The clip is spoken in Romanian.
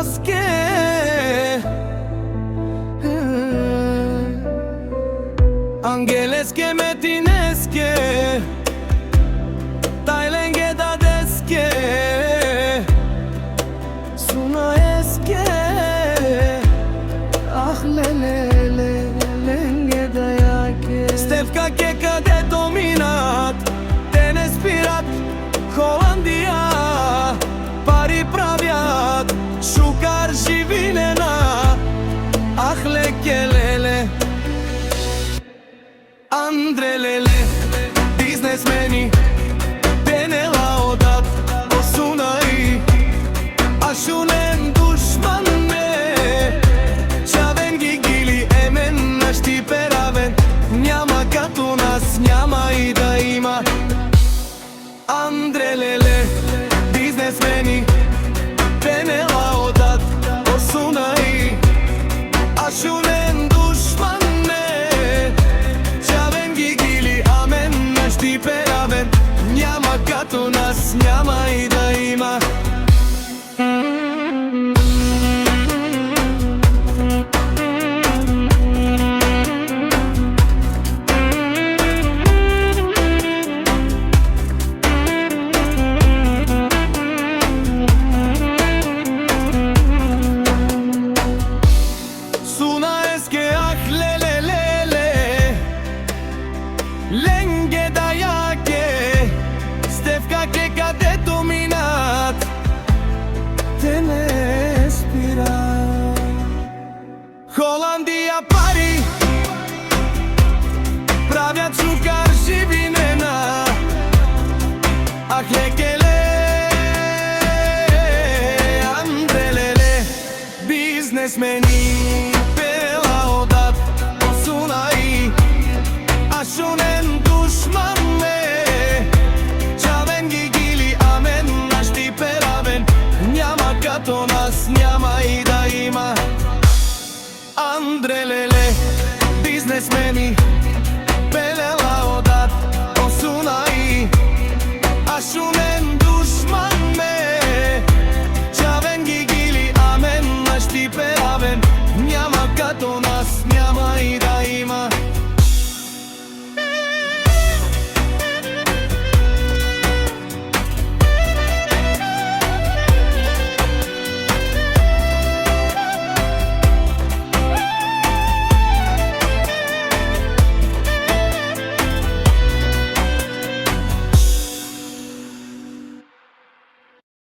maske. Angeles que me tienes que Tailenge da deske Suna eske Ah lele lenge da yake Stefka che cade dominat Te nespirat Holandia Pari praviat Shukar și vinena Ah lekelele Andrelele, biznesmeni Beni laudat, o sunai Ashunen dushman me Čaven gigili emen našti peraven Njama katunas, njama i da ima Andrelele, biznesmeni Beni laudat, o sunai Ashunen dushman me Peraven, njama като нас няма и да има. Суна еске ах леле леле Lenge da yake Stefka che cade dominat Te ne spira Holandia pari Praviat shukar și vinena Ah lekele Andrelele Biznesmeni Pe laudat O sunai Ashunen dushman me Čaven gigili amen Našti peraven Njama като нас няма и да има Andrelele Biznesmeni Pele laudat O sunai Ashunen